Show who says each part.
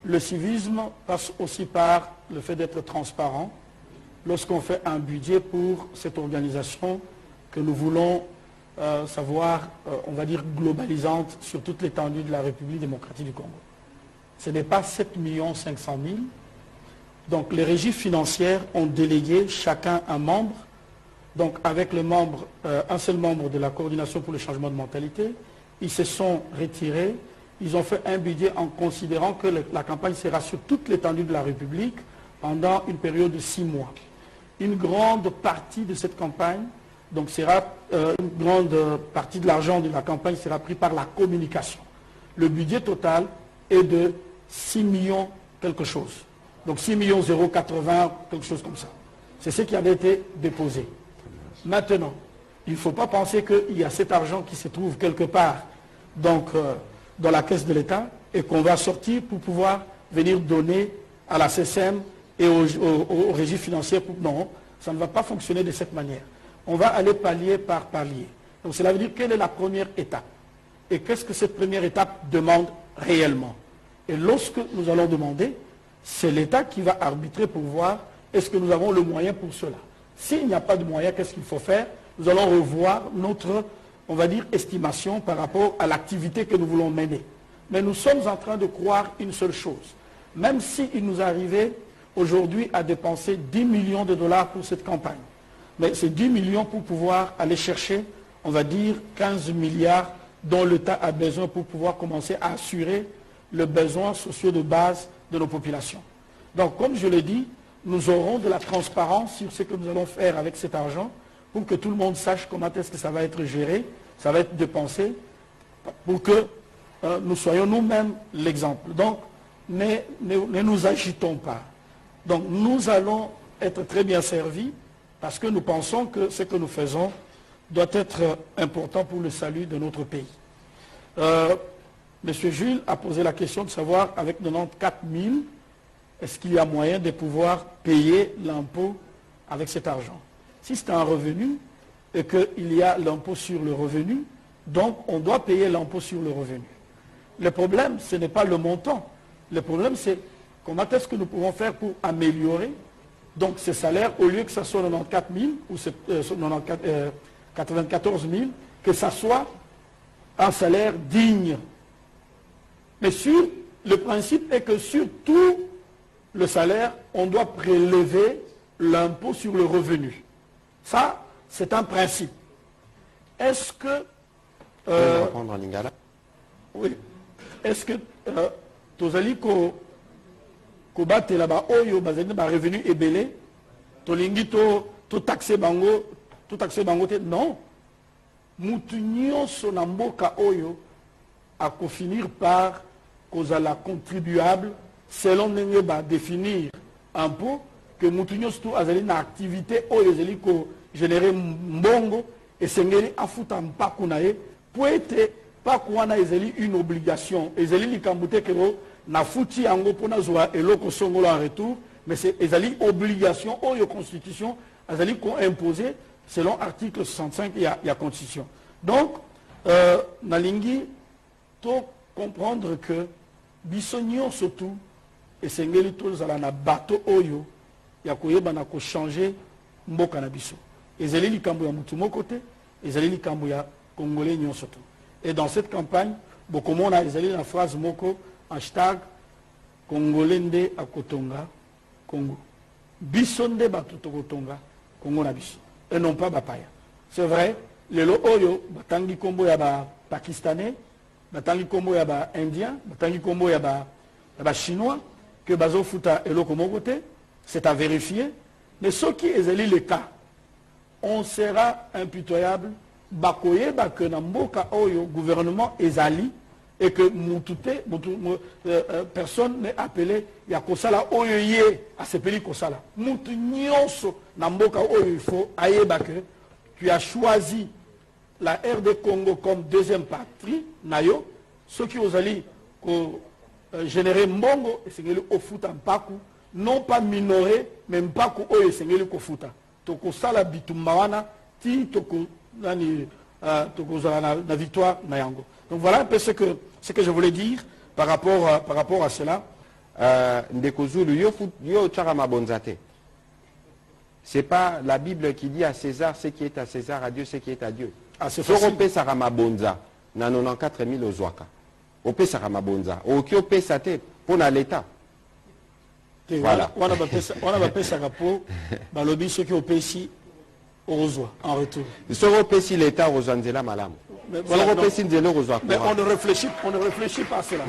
Speaker 1: Le civisme passe aussi par le fait d'être transparent lorsqu'on fait un budget pour cette organisation que nous voulons on va dire, globalisante sur toute l'étendue de la République démocratique du Congo. Ce n'est pas 7 500 000. Donc les régies financières ont délégué chacun un membre. Donc avec un seul membre de la coordination pour le changement de mentalité, ils se sont retirés. Ils ont fait un budget en considérant que la campagne sera sur toute l'étendue de la République pendant une période de 6 mois. Une grande partie de cette campagne, donc une grande partie de l'argent de la campagne sera pris par la communication. Le budget total est de 6 millions quelque chose. Donc 6 millions 080, quelque chose comme ça. C'est ce qui avait été déposé. Maintenant, il ne faut pas penser qu'il y a cet argent qui se trouve quelque part donc, dans la caisse de l'État et qu'on va sortir pour pouvoir venir donner à la CSM et aux régies financières. Non, ça ne va pas fonctionner de cette manière. On va aller palier par palier. Donc cela veut dire quelle est la première étape et qu'est-ce que cette première étape demande réellement. Et lorsque nous allons demander, c'est l'État qui va arbitrer pour voir est-ce que nous avons le moyen pour cela. S'il n'y a pas de moyen, qu'est-ce qu'il faut faire? Nous allons revoir notre, on va dire, estimation par rapport à l'activité que nous voulons mener. Mais nous sommes en train de croire une seule chose. Même s'il nous arrivait aujourd'hui à dépenser 10 millions de dollars pour cette campagne, mais c'est 10 millions pour pouvoir aller chercher, on va dire, 15 milliards dont l'État a besoin pour pouvoir commencer à assurer les besoins sociaux de base de nos populations. Donc, comme je l'ai dit, nous aurons de la transparence sur ce que nous allons faire avec cet argent pour que tout le monde sache comment est-ce que ça va être géré, ça va être dépensé, pour que nous soyons nous-mêmes l'exemple. Donc, ne nous agitons pas. Donc, nous allons être très bien servis parce que nous pensons que ce que nous faisons doit être important pour le salut de notre pays. M. Jules a posé la question de savoir, avec 94 000, est-ce qu'il y a moyen de pouvoir payer l'impôt avec cet argent? Si c'est un revenu et qu'il y a l'impôt sur le revenu, donc on doit payer l'impôt sur le revenu. Le problème, ce n'est pas le montant. Le problème, c'est comment est-ce que nous pouvons faire pour améliorer donc ces salaires, au lieu que ce soit 94 000 ou 94 000, que ce soit un salaire digne. Mais le principe est que sur tout le salaire, on doit prélever l'impôt sur le revenu. Ça, c'est un principe. Est-ce que...
Speaker 2: répondre en lingala?
Speaker 1: Oui. Est-ce que tozali ko batela ba oyo bazali ba revenu ebele tolingi to taxer bango te? Non. Mutu nyonso na mboka oyo a finir par kozala contribuable selon ndenge ba définir impôt que mutu nyonso to azali na activité oyo ezali ko générer mbongo esengeli afuta mpaku na ye po ete mpaku wana ezali une obligation ezali likambo te kero na futi yango pona zwa eloko songolo en retour, mais c'est ezali obligation oyo constitution azali ko imposer selon article 65 il y a constitution. Donc nalingi to comprendre que bisonyo surtout esengeli tozala na bato oyo ya koyeba na ko changer mboka na biso. Ezali likambo ya mutu moko te, ezali likambo ya congolais nyonso to. Et dans cette campagne, beaucoup de monde a ezali la phrase moko hashtag Congolais nde akotonga Congo. Biso nde batu tokotonga Congo na biso. Et non pas bapaya. C'est vrai, les oyo batangi kombo ya ba pakistanais, batangi kombo ya ba indien, batangi kombo ya ba chinois que bazo futa eloko moko te, c'est à vérifier. Mais ce qui est le cas, on sera impitoyable bakoye que na mboka oyo gouvernement ezali et que personne n'est appelé ya kosala oyo ye asepeli kosala mutu nyonso na mboka oyo il faut ayeba que tu as choisi la RD Congo comme deuxième patrie nayo ceux qui osali ko générer mbongo esengeli ofuta mpaku non pas minorer mais mpaku oyo esengeli kofuta tokosala bitumba wana ti toko nani la victoire Nayango. Donc voilà un peu ce que je voulais dire par rapport à cela.
Speaker 2: ndeko Zulu yo tchaka mabonza te. C'est pas la Bible qui dit à César ce qui est à César, à Dieu ce qui est à Dieu.
Speaker 1: Ah, c'est facile.
Speaker 2: Soro pesa mabonza na 94 000 ozwaka. Opesa mabonza. Oki opesa te pona l'État.
Speaker 1: Voilà. On a pesa rapo, balobi ceux qui ont payé Ozwa en retour.
Speaker 2: Soro pesi l'État ozanzela malamu.
Speaker 1: Mais voilà,
Speaker 2: Soro pesi nzelo ozwa.
Speaker 1: mais on ne réfléchit pas à cela.